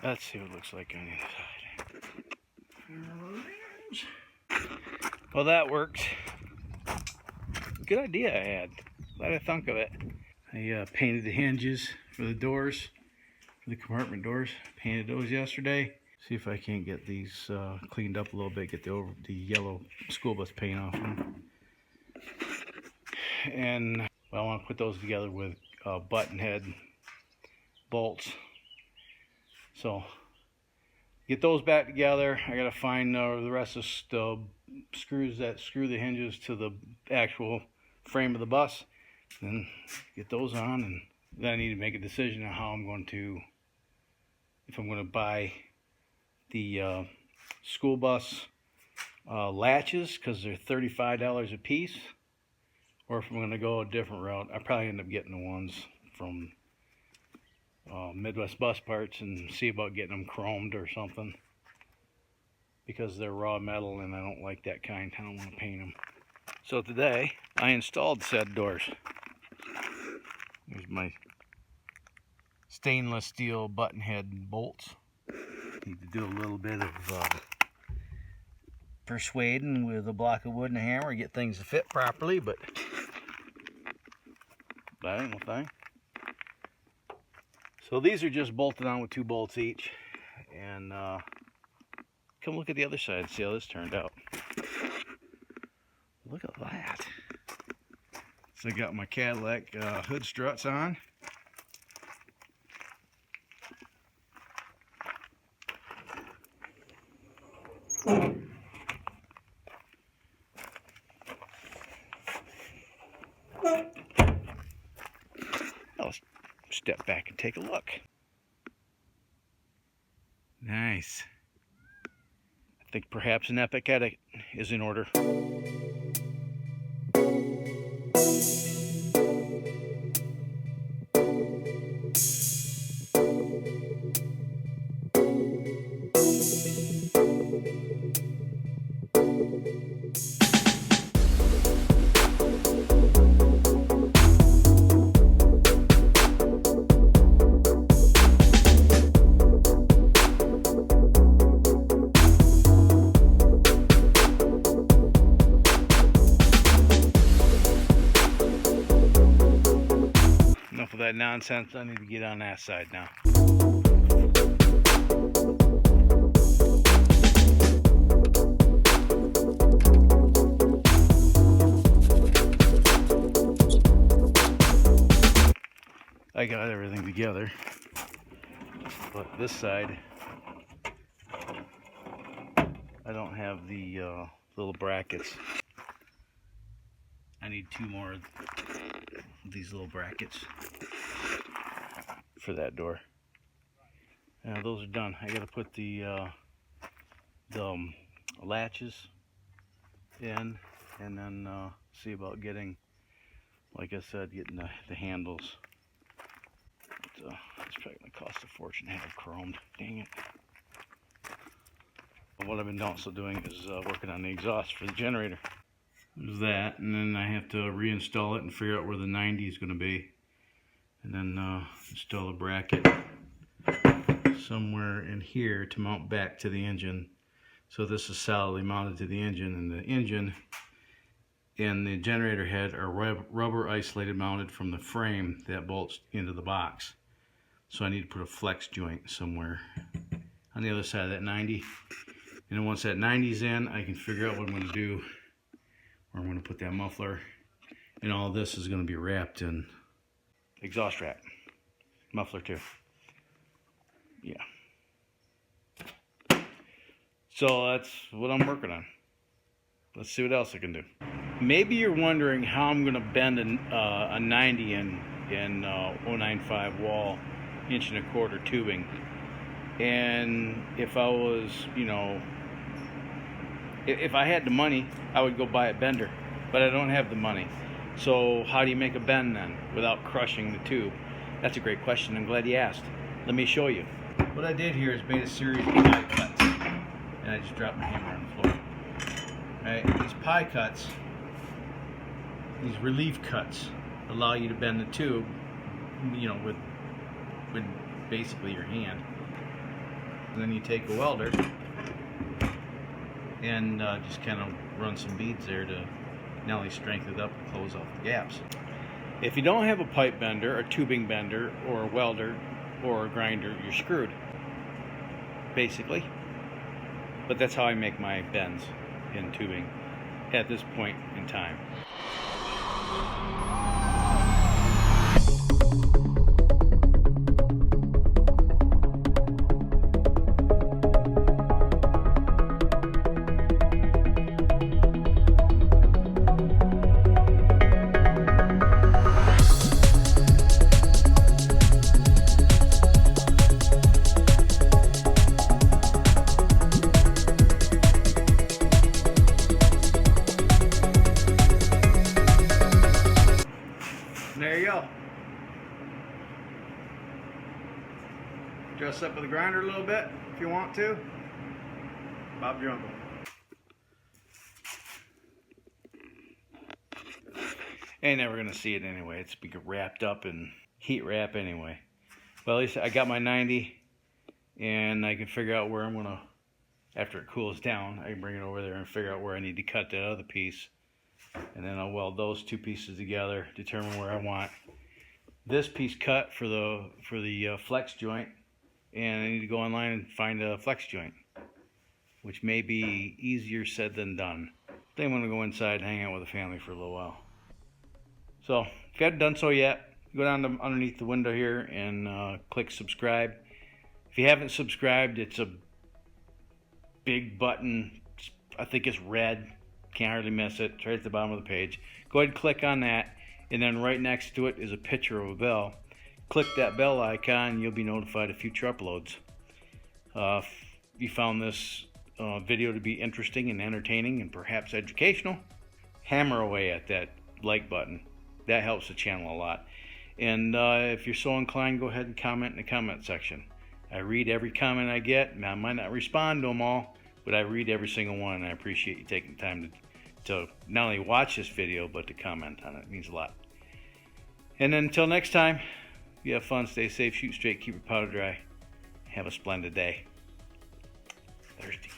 Let's see what it looks like on the other side. Well, that worked. Good idea I had. Glad I thunk of it. I painted the hinges for the doors, for the compartment doors. Painted those yesterday. See if I can't get these cleaned up a little bit. Get the yellow school bus paint off them. And well, I want to put those together with button head bolts. So get those back together. I gotta find the rest of the screws that screw the hinges to the actual frame of the bus, then get those on, and then I need to make a decision on how I'm going to, if I'm going to buy the school bus latches because they're $35 a piece, or if I'm going to go a different route. I probably end up getting the ones from Midwest Bus Parts and see about getting them chromed or something, because they're raw metal and I don't like that kind. I don't want to paint them. So today I installed said doors. Here's my stainless steel button head bolts. Need to do a little bit of persuading with a block of wood and a hammer to get things to fit properly, but that ain't no thing. So these are just bolted on with 2 bolts each, and come look at the other side and see how this turned out. Look at that. So I got my Cadillac hood struts on. Let's step back and take a look. Nice. I think perhaps an epic edit is in order. Enough of that nonsense. I need to get on that side now. I got everything together, but this side I don't have the little brackets. I need 2 more of these little brackets for that door. Those are done. I gotta put the latches in, and then see about getting, like I said, getting the handles. It's probably gonna cost a fortune to have chromed. Dang it. But what I've been also doing is working on the exhaust for the generator. There's that, and then I have to reinstall it and figure out where the 90 is going to be, and then install a bracket somewhere in here to mount back to the engine. So this is solidly mounted to the engine, and the engine and the generator head are rubber isolated mounted from the frame that bolts into the box. So I need to put a flex joint somewhere on the other side of that 90, and then once that 90's in, I can figure out what I'm going to do. I'm going to put that muffler, and all this is going to be wrapped in exhaust wrap. Muffler too. Yeah. So that's what I'm working on. Let's see what else I can do. Maybe you're wondering how I'm going to bend a 90 in 095 wall, 1¼ tubing. And if I was, if I had the money, I would go buy a bender, but I don't have the money. So how do you make a bend then without crushing the tube? That's a great question. I'm glad you asked. Let me show you. What I did here is made a series of pie cuts, and I just dropped my hammer on the floor. Right? These pie cuts, these relief cuts, allow you to bend the tube, with basically your hand. And then you take a welder and just kind of run some beads there to not only strengthen it up and close off the gaps. If you don't have a pipe bender, a tubing bender, or a welder, or a grinder, you're screwed, basically. But that's how I make my bends in tubing at this point in time. There you go. Dress up with a grinder a little bit if you want to. Bob's your uncle. Ain't never gonna see it anyway. It's wrapped up in heat wrap anyway. Well, at least I got my 90 and I can figure out where I'm gonna, after it cools down, I can bring it over there and figure out where I need to cut that other piece. And then I'll weld those two pieces together, determine where I want this piece cut for the flex joint, and I need to go online and find a flex joint, which may be easier said than done. Then I'm going to go inside and hang out with the family for a little while. So if you haven't done so yet, go down to underneath the window here and click subscribe. If you haven't subscribed, it's a big button. I think it's red. Can't hardly miss it. It's right at the bottom of the page. Go ahead and click on that, and then right next to it is a picture of a bell. Click that bell icon, you'll be notified of future uploads. If you found this video to be interesting and entertaining and perhaps educational, hammer away at that like button. That helps the channel a lot. And if you're so inclined, go ahead and comment in the comment section. I read every comment I get. Now, I might not respond to them all, but I read every single one, and I appreciate you taking the time to not only watch this video, but to comment on it. It means a lot. And then until next time, you have fun, stay safe, shoot straight, keep your powder dry. Have a splendid day. Thirsty.